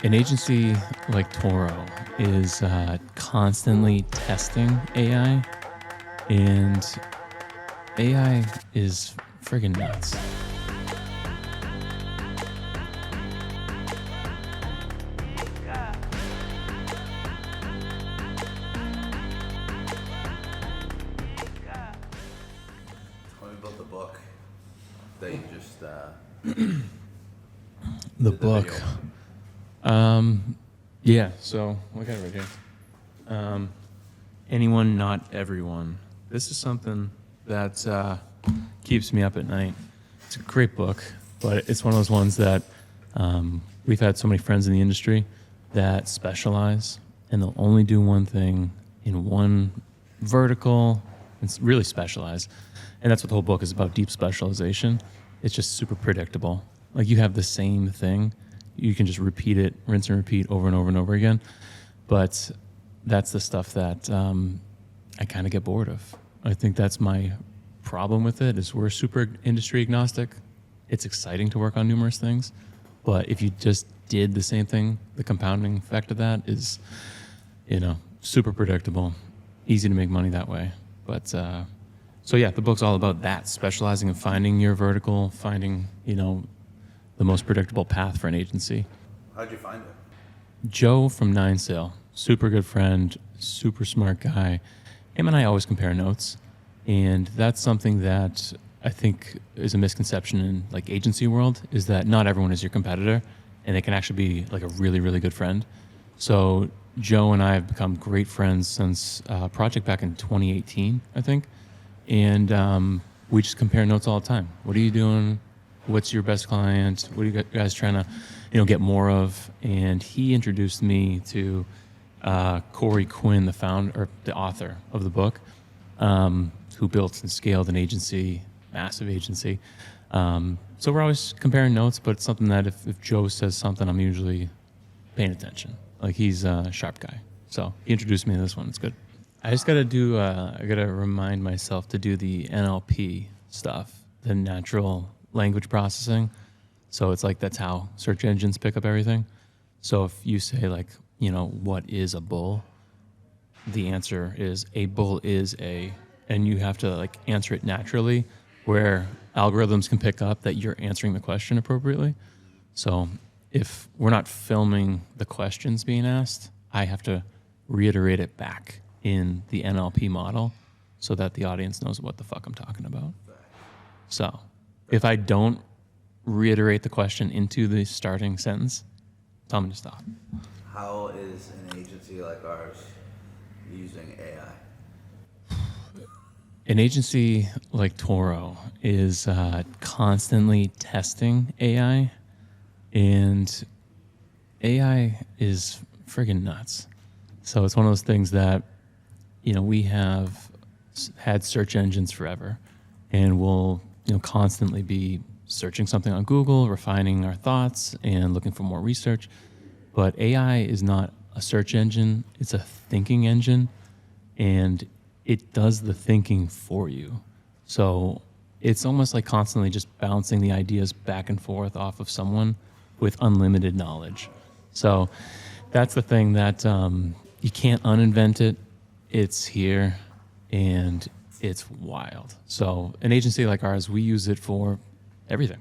An agency like Torro is constantly testing AI, and AI is friggin' nuts. Tell me about the book that you just The did book. video on. Yeah, so I got it right here. Anyone, not everyone. This is something that keeps me up at night. It's a great book, but it's one of those ones that we've had so many friends in the industry that specialize, and they'll only do one thing in one vertical. It's really specialized. And that's what the whole book is about, deep specialization. It's just super predictable. Like, you have the same thing. You can just repeat it, rinse and repeat over and over and over again. But that's the stuff that I kind of get bored of. I think that's my problem with it, is we're super industry agnostic. It's exciting to work on numerous things. But if you just did the same thing, the compounding effect of that is, super predictable, easy to make money that way. But so yeah, the book's all about that, specializing and finding your vertical, finding, the most predictable path for an agency. How'd you find it? Joe from Nine Sail, super good friend, super smart guy. Him and I always compare notes. And that's something that I think is a misconception in like agency world, is that not everyone is your competitor, and they can actually be like a really, really good friend. So Joe and I have become great friends since a project back in 2018, I think. And we just compare notes all the time. What are you doing? What's your best client? What are you guys trying to, get more of? And he introduced me to Corey Quinn, the founder or the author of the book, who built and scaled an agency, massive agency. So we're always comparing notes, but it's something that if Joe says something, I'm usually paying attention. Like, he's a sharp guy. So he introduced me to this one. It's good. I just got to I got to remind myself to do the NLP stuff, the natural language processing. So it's like, that's how search engines pick up everything. So if you say like, what is a bull? The answer is a bull is a, and you have to like answer it naturally, where algorithms can pick up that you're answering the question appropriately. So if we're not filming the questions being asked, I have to reiterate it back in the NLP model so that the audience knows what the fuck I'm talking about. So if I don't reiterate the question into the starting sentence, tell me to stop. How is an agency like ours using AI? An agency like Torro is constantly testing AI, and AI is friggin' nuts. So it's one of those things that, we have had search engines forever, and we'll, constantly be searching something on Google, refining our thoughts and looking for more research. But AI is not a search engine, it's a thinking engine, and it does the thinking for you. So it's almost like constantly just bouncing the ideas back and forth off of someone with unlimited knowledge. So that's the thing that you can't uninvent it. It's here, and it's wild. So an agency like ours, we use it for everything.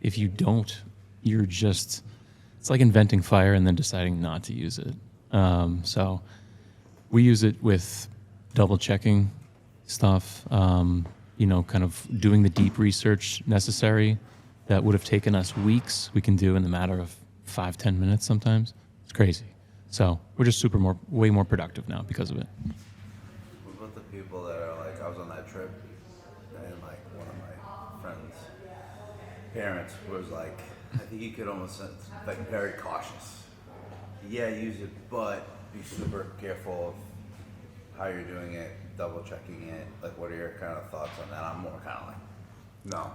If you don't, it's like inventing fire and then deciding not to use it. So we use it with double checking stuff, kind of doing the deep research necessary that would have taken us weeks, we can do in the matter of 5-10 minutes sometimes. It's crazy. So we're just way more productive now because of it. What about the people that are like, I was on that trip, and like one of my friends' parents was like, I think you could almost like very cautious. Yeah, use it, but be super careful of how you're doing it, double checking it. Like, what are your kind of thoughts on that? I'm more kind of like, no.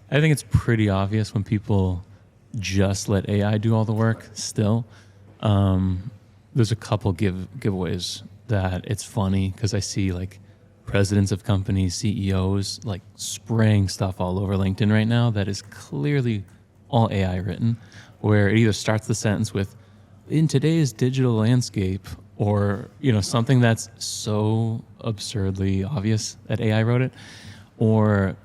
I think it's pretty obvious when people just let AI do all the work still. There's a couple giveaways that it's funny, because I see like presidents of companies, CEOs, like spraying stuff all over LinkedIn right now that is clearly all AI written, where it either starts the sentence with, in today's digital landscape, or, something that's so absurdly obvious that AI wrote it, or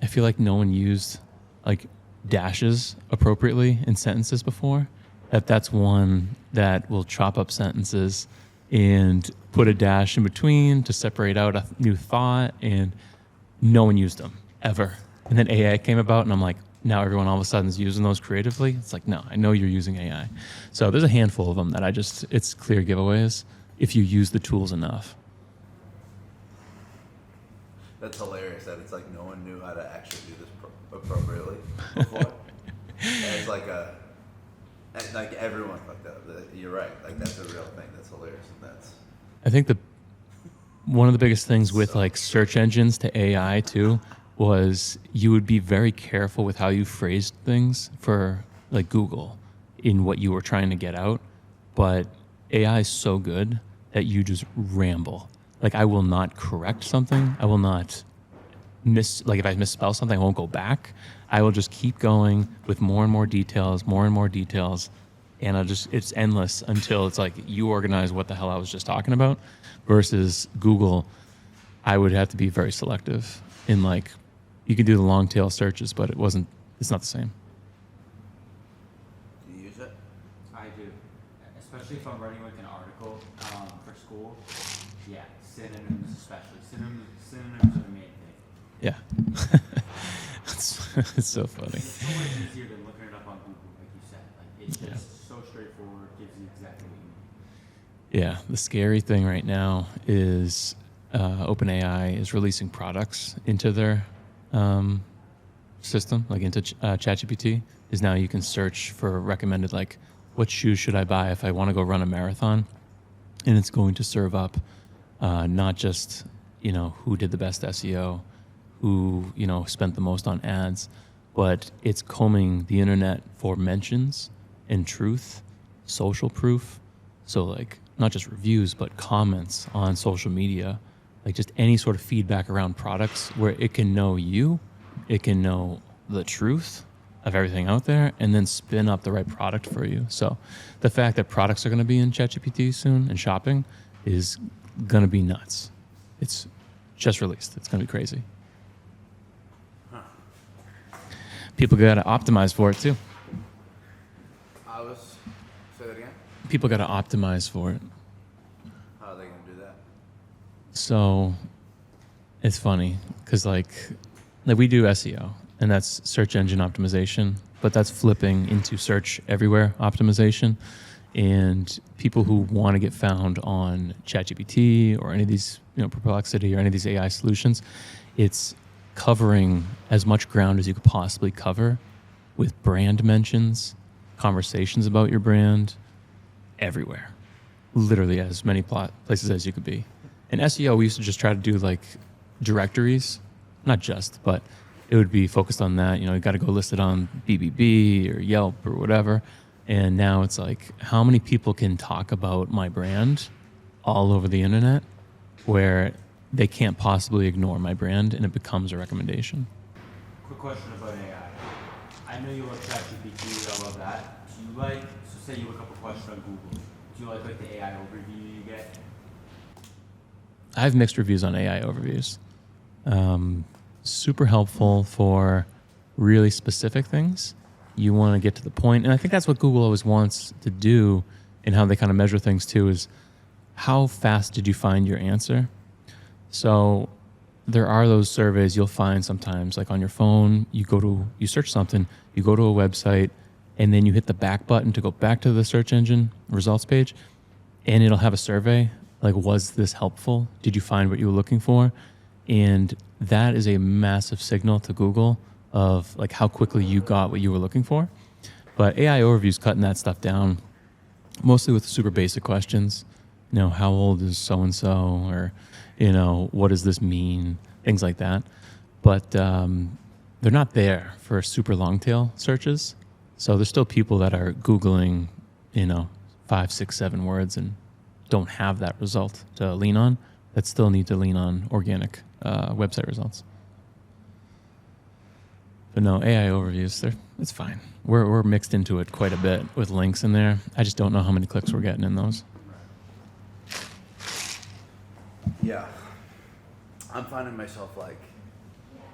I feel like no one used like dashes appropriately in sentences before. That's one that will chop up sentences and put a dash in between to separate out a new thought, and no one used them ever. And then AI came about, and I'm like, now everyone all of a sudden is using those creatively. It's like, no, I know you're using AI. So there's a handful of them that it's clear giveaways if you use the tools enough. That's hilarious that it's like no one knew how to actually do this appropriately before. It's like everyone fucked up. You're right. Like that's a real thing. That's hilarious. And that's. I think one of the biggest things with like search engines to AI too was you would be very careful with how you phrased things for like Google in what you were trying to get out. But AI is so good that you just ramble. Like I will not correct something. I will not if I misspell something, I won't go back. I will just keep going with more and more details, and it's endless until it's like you organize what the hell I was just talking about. Versus Google, I would have to be very selective in like, you could do the long tail searches, but it's not the same. Do you use it? I do, especially if I'm writing like an article for school. Yeah, synonyms especially. Synonyms are the main thing. Yeah. It's so funny. It's so much easier than looking it up on Google, like you said. Like it's just so straightforward, gives you exactly what you need. Yeah, the scary thing right now is OpenAI is releasing products into their system, like into ChatGPT. Is now you can search for recommended, like, what shoes should I buy if I want to go run a marathon? And it's going to serve up not just, who did the best SEO, who, spent the most on ads, but it's combing the internet for mentions and truth, social proof. So like not just reviews, but comments on social media, like just any sort of feedback around products where it can know you, it can know the truth of everything out there, and then spin up the right product for you. So the fact that products are going to be in ChatGPT soon and shopping is going to be nuts. It's just released. It's going to be crazy. People got to optimize for it too. Say that again? People got to optimize for it. How are they going to do that? So it's funny because like we do SEO, and that's search engine optimization, but that's flipping into search everywhere optimization. And people who want to get found on ChatGPT or any of these, Perplexity or any of these AI solutions, it's covering as much ground as you could possibly cover with brand mentions, conversations about your brand, everywhere. Literally as many places as you could be. In SEO, we used to just try to do like directories, not just, but it would be focused on that. You got to go list it on BBB or Yelp or whatever. And now it's like, how many people can talk about my brand all over the internet where they can't possibly ignore my brand and it becomes a recommendation? Quick question about AI. I know you love ChatGPT, I love that. Do you so say you look up a question on Google, do you like the AI overview you get? I have mixed reviews on AI overviews. Super helpful for really specific things. You want to get to the point. And I think that's what Google always wants to do, and how they kind of measure things too, is how fast did you find your answer? So there are those surveys you'll find sometimes, like on your phone, you search something, you go to a website, and then you hit the back button to go back to the search engine results page, and it'll have a survey, like, was this helpful? Did you find what you were looking for? And that is a massive signal to Google of like how quickly you got what you were looking for. But AI Overview's cutting that stuff down, mostly with super basic questions. How old is so-and-so? Or, what does this mean? Things like that. But they're not there for super long tail searches. So there's still people that are Googling, 5, 6, 7 words and don't have that result to lean on, that still need to lean on organic website results. But no, AI overviews, it's fine. We're mixed into it quite a bit with links in there. I just don't know how many clicks we're getting in those. Yeah. I'm finding myself like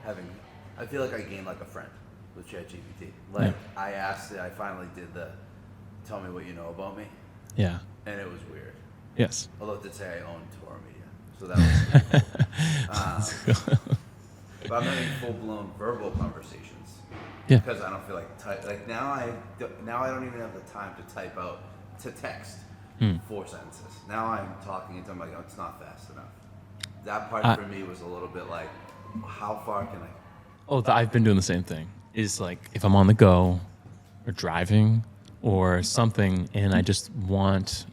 I feel like I gained like a friend with ChatGPT. Like I asked it, I finally did the tell me what you know about me. Yeah. And it was weird. Yes. Although it did say I own Torro Media. So that was but I'm having full-blown verbal conversations. Yeah. Because I don't feel like now I don't even have the time to text 4 sentences. Now I'm talking and I'm like, oh, it's not fast enough. That part for me was a little bit like, how far can I? Oh, I've been doing the same thing. Is like if I'm on the go or driving or something and I just want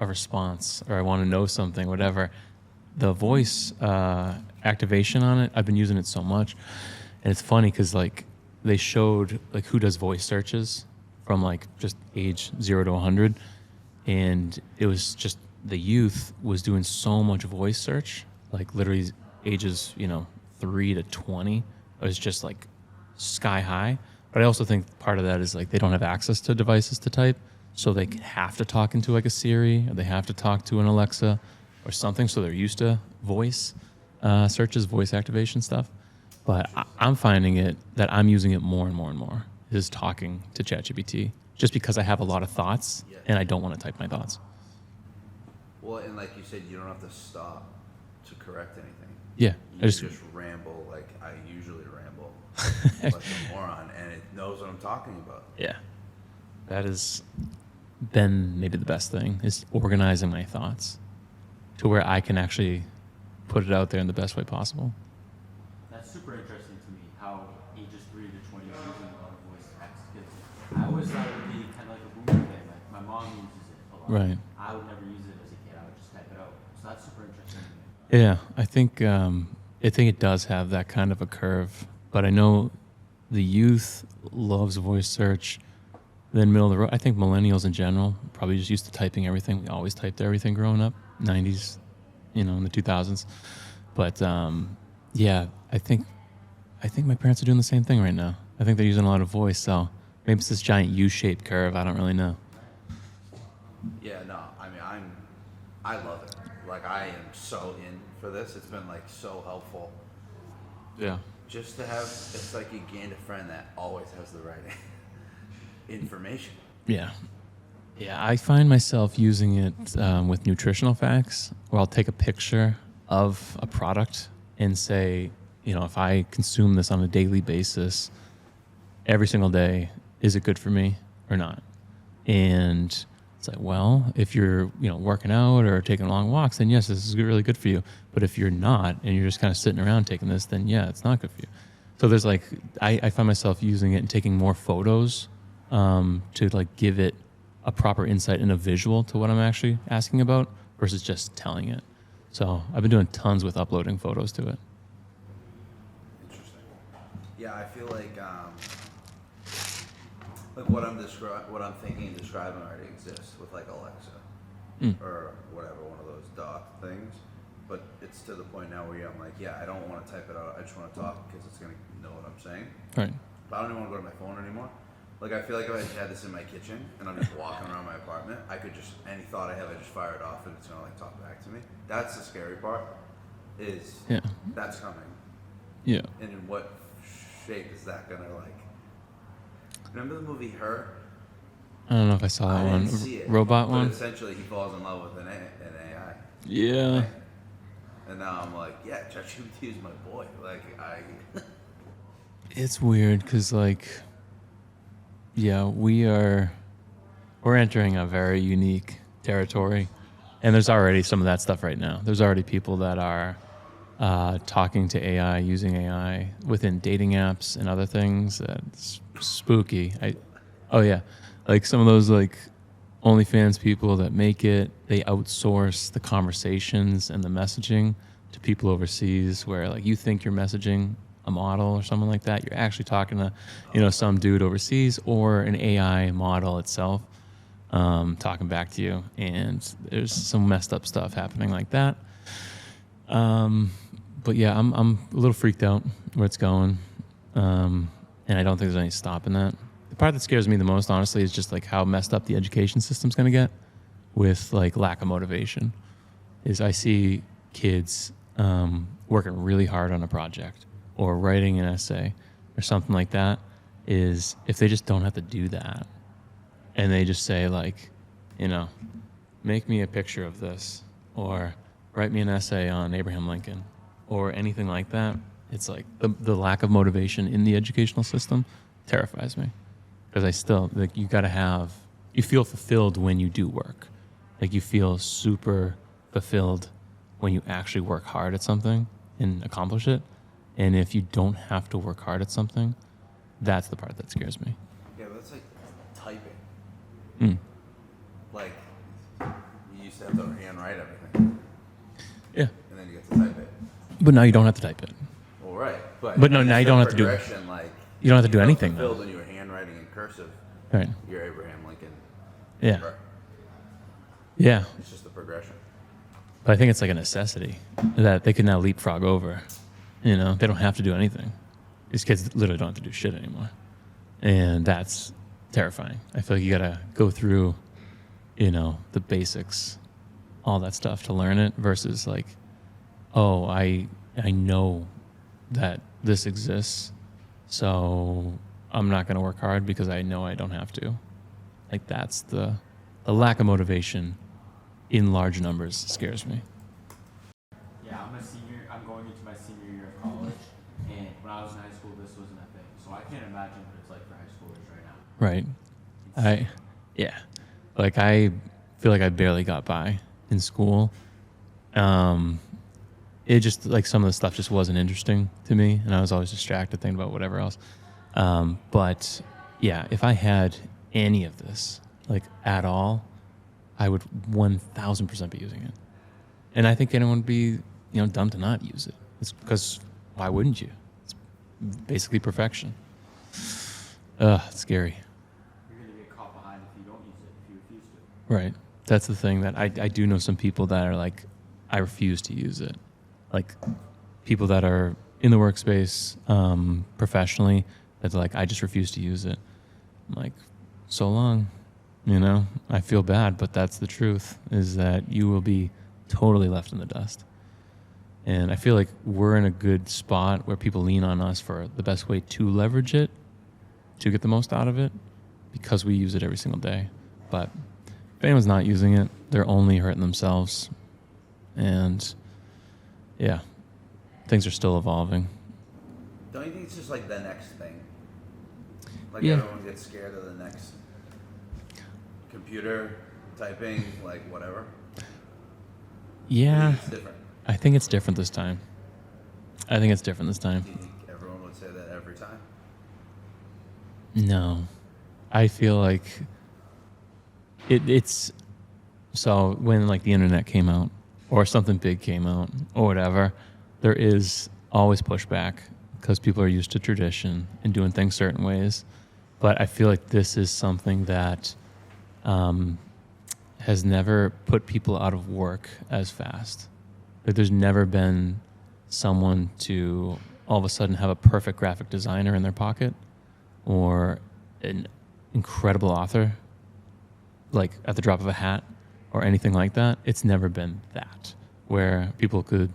a response or I want to know something, whatever, the voice activation on it, I've been using it so much. And it's funny because like they showed like who does voice searches from like just age 0 to 100. And it was just the youth was doing so much voice search, like literally ages, 3 to 20. It was just like sky high. But I also think part of that is like they don't have access to devices to type. So they have to talk into like a Siri or they have to talk to an Alexa or something. So they're used to voice searches, voice activation stuff. But I'm finding it that I'm using it more and more and more is talking to ChatGPT just because I have a lot of thoughts and I don't want to type my thoughts. Well, and like you said, you don't have to stop to correct anything. Yeah. You just ramble like I usually ramble like a moron and it knows what I'm talking about. Yeah. That has been maybe the best thing is organizing my thoughts to where I can actually put it out there in the best way possible. That's super interesting to me how ages 3 to 20 are using a lot of voice text because I always thought it would be kind of like a boomer thing. Like my mom uses it a lot. Right. I would never use it as a kid. I would just type it out. So that's super interesting to me. Yeah, I think it does have that kind of a curve, but I know the youth loves voice search. Then middle of the road, I think millennials in general probably just used to typing everything. We always typed everything growing up, 90s, in the 2000s. But yeah, I think my parents are doing the same thing right now. I think they're using a lot of voice, so maybe it's this giant U-shaped curve. I don't really know. Yeah, no, I mean, I love it. Like I am so in for this. It's been like so helpful. Yeah. Just to have, it's like you gained a friend that always has the right information. Yeah. Yeah, I find myself using it with nutritional facts where I'll take a picture of a product and say, if I consume this on a daily basis, every single day, is it good for me or not? And it's like, well, if you're, working out or taking long walks, then yes, this is really good for you. But if you're not and you're just kind of sitting around taking this, then yeah, it's not good for you. So there's like, I find myself using it and taking more photos to like give it a proper insight and a visual to what I'm actually asking about versus just telling it. So I've been doing tons with uploading photos to it. Interesting. Yeah, I feel like what I'm thinking and describing already exists with like Alexa or whatever, one of those dock things. But it's to the point now where I'm like, yeah, I don't want to type it out. I just want to talk because it's gonna know what I'm saying. Right. But I don't even want to go to my phone anymore. Like I feel like if I had this in my kitchen and I'm just walking around my apartment, I could just any thought I have, I just fire it off and it's gonna like talk back to me. That's the scary part. Is that's coming. Yeah. And in what shape is that gonna like? Remember the movie Her? I don't know if I saw that I one. didn't see it, Robot but one? essentially he falls in love with an AI. Yeah. Right? And now I'm like, yeah, ChatGPT is my boy. Like It's weird because we're entering a very unique territory. And there's already some of that stuff right now. There's already people that are talking to AI, using AI within dating apps and other things. That's spooky. Like some of those OnlyFans people that make it, they outsource the conversations and the messaging to people overseas where you think you're messaging a model or something like that. You're actually talking to, some dude overseas or an AI model itself talking back to you. And there's some messed up stuff happening like that. But yeah, I'm a little freaked out where it's going. And I don't think there's any stopping that. The part that scares me the most, honestly, is just like how messed up the education system's going to get with like lack of motivation. Is I see kids working really hard on a project or writing an essay or something like that, is if they just don't have to do that and they just say like, make me a picture of this or write me an essay on Abraham Lincoln or anything like that, it's like the lack of motivation in the educational system terrifies me. Because I still, like, you feel fulfilled when you do work. Like, you feel super fulfilled when you actually work hard at something and accomplish it. And if you don't have to work hard at something, that's the part that scares me. Yeah, that's like typing. Mm. Like, you used to have to handwrite everything. Yeah. And then you get to type it. But now you don't have to type it. Well, right. But no, now you don't have to do it. Like, you don't have to do anything though. though. When you were handwriting in cursive, Right. you're Abraham Lincoln. Yeah. Right. Yeah. It's just the progression. But I think it's like a necessity that they can now leapfrog over. They don't have to do anything. These kids literally don't have to do shit anymore. And that's terrifying. I feel like you got to go through, the basics, all that stuff to learn it versus like, oh, I know that this exists, so I'm not going to work hard because I know I don't have to. Like, that's the lack of motivation in large numbers scares me. Yeah, I'm a senior. I'm going into my senior year of college, and when I was in high school, this wasn't a thing. So I can't imagine what it's like for high schoolers right now. Right. I feel like I barely got by in school. It just, like, some of the stuff just wasn't interesting to me, and I was always distracted thinking about whatever else. But yeah, if I had any of this, like, at all, I would 1,000% be using it. And I think anyone would be, dumb to not use it. It's because why wouldn't you? It's basically perfection. It's scary. You're going to get caught behind if you don't use it, if you refuse to. Right. That's the thing that I do know some people that are like, I refuse to use it. Like, people that are in the workspace professionally, that's like, I just refuse to use it. I'm like, so long. I feel bad, but that's the truth, is that you will be totally left in the dust. And I feel like we're in a good spot where people lean on us for the best way to leverage it, to get the most out of it, because we use it every single day. But if anyone's not using it, they're only hurting themselves. And yeah, things are still evolving. Don't you think it's just like the next thing? Like, Yeah. everyone gets scared of the next computer, typing, like, whatever? Yeah, It's different. I think it's different this time. Do you think everyone would say that every time? No. I feel like it's so when, like, the internet came out or something big came out or whatever, there is always pushback because people are used to tradition and doing things certain ways. But I feel like this is something that has never put people out of work as fast. Like, there's never been someone to all of a sudden have a perfect graphic designer in their pocket or an incredible author, like, at the drop of a hat or anything like that. It's never been that, where people could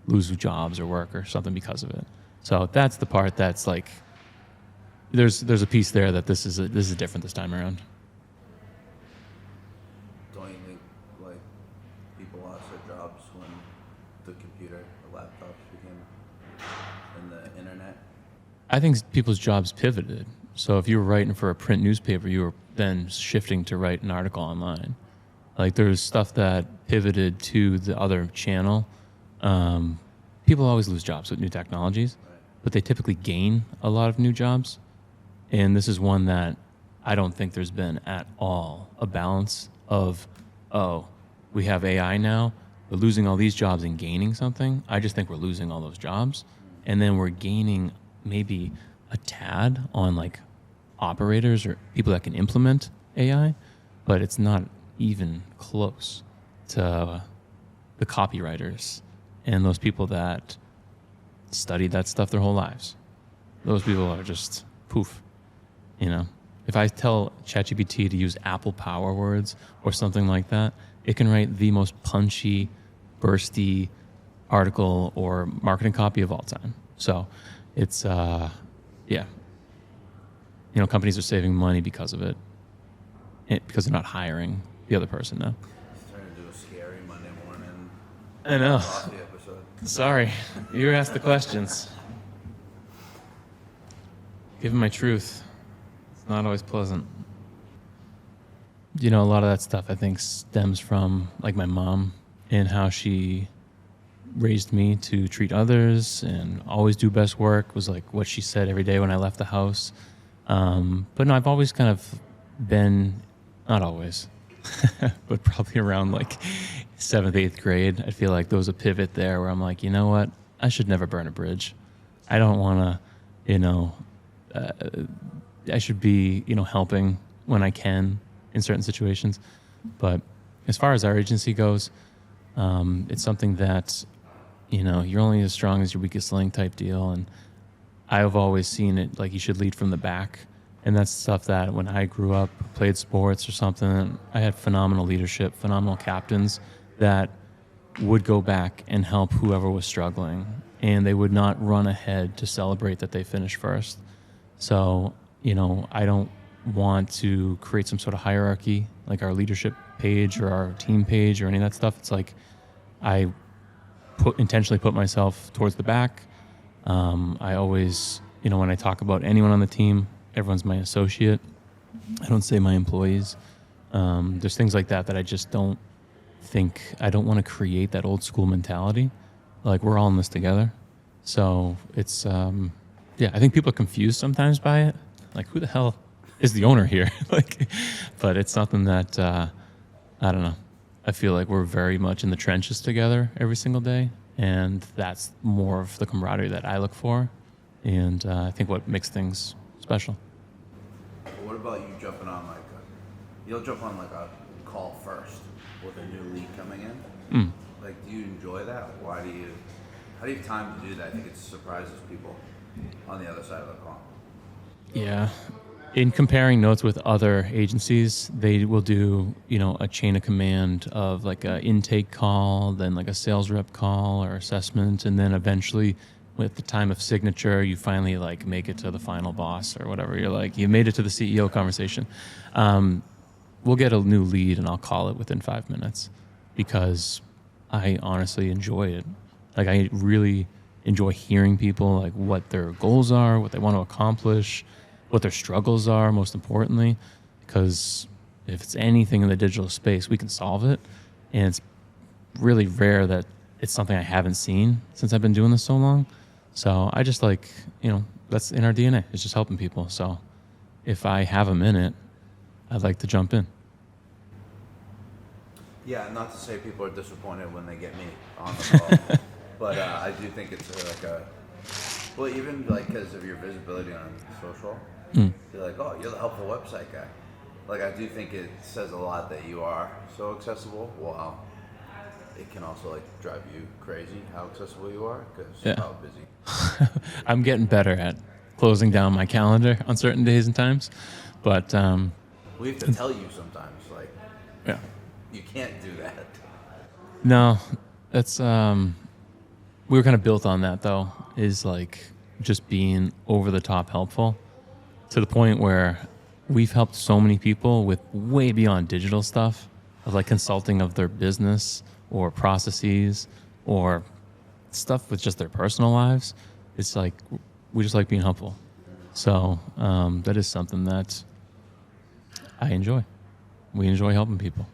lose jobs or work or something because of it. So that's the part that's like, there's a piece there that this is different this time around. Don't you think, like, people lost their jobs when the computer, the laptops became, and the internet? I think people's jobs pivoted. So if you were writing for a print newspaper, you were then shifting to write an article online. Like, there's stuff that pivoted to the other channel. People always lose jobs with new technologies, Right. but they typically gain a lot of new jobs. And this is one that I don't think there's been at all a balance of, oh, we have AI now, we're losing all these jobs and gaining something. I just think we're losing all those jobs. And then we're gaining maybe a tad on, like, operators or people that can implement AI, but it's not even close to the copywriters and those people that studied that stuff their whole lives. those people are just poof. You know, if I tell ChatGPT to use Apple Power Words or something like that, it can write the most punchy, bursty article or marketing copy of all time. So it's, yeah. You know, companies are saving money because of it, because they're not hiring the other person now. It's turned into a scary Monday morning I know. coffee episode. Sorry, you asked the questions. Given my truth, it's not always pleasant. You know, a lot of that stuff I think stems from like my mom and how she raised me to treat others and always do best work was like what she said every day when I left the house. But no, I've always kind of been, not always, but probably around like 7th, 8th grade. I feel like there was a pivot there where I'm like, you know what? I should never burn a bridge. I don't want to, you know, I should be, you know, helping when I can in certain situations. But as far as our agency goes, it's something that, you know, you're only as strong as your weakest link type deal. And I've always seen it like you should lead from the back. And that's stuff that when I grew up, played sports or something, I had phenomenal leadership, phenomenal captains that would go back and help whoever was struggling. And they would not run ahead to celebrate that they finished first. So, you know, I don't want to create some sort of hierarchy, like our leadership page or our team page or any of that stuff. It's like I intentionally put myself towards the back. I always, you know, when I talk about anyone on the team, everyone's my associate. I don't say my employees. There's things like that I just don't think, I don't want to create that old school mentality. Like we're all in this together. So it's, yeah, I think people are confused sometimes by it. Like who the hell is the owner here? Like, but it's something that, I don't know. I feel like we're very much in the trenches together every single day. And that's more of the camaraderie that I look for. And I think what makes things special. What about you jumping on like you'll jump on like a call first with a new lead coming in? Like, do you enjoy that? How do you have time to do that? I think it surprises people on the other side of the call. Yeah. In comparing notes with other agencies, they will do, you know, a chain of command of like a intake call, then like a sales rep call or assessment, and then eventually with the time of signature, you finally like make it to the final boss or whatever. You're like, you made it to the CEO conversation. We'll get a new lead and I'll call it within 5 minutes because I honestly enjoy it. Like I really enjoy hearing people, like what their goals are, what they want to accomplish, what their struggles are, most importantly, because if it's anything in the digital space, we can solve it. And it's really rare that it's something I haven't seen since I've been doing this so long. So I just like, you know, that's in our DNA. It's just helping people. So if I have a minute, I'd like to jump in. Yeah, not to say people are disappointed when they get me on the call, but I do think it's well, even like because of your visibility on social, you're like, oh, you're the helpful website guy. Like I do think it says a lot that you are so accessible. Wow. It can also like drive you crazy how accessible you are because how busy. I'm getting better at closing down my calendar on certain days and times, but we have to tell you sometimes, like, yeah, you can't do that. no, that's we were kind of built on that though, is like just being over the top helpful to the point where we've helped so many people with way beyond digital stuff of like consulting of their business or processes or stuff with just their personal lives. It's like we just like being helpful. So that is something that I enjoy. We enjoy helping people.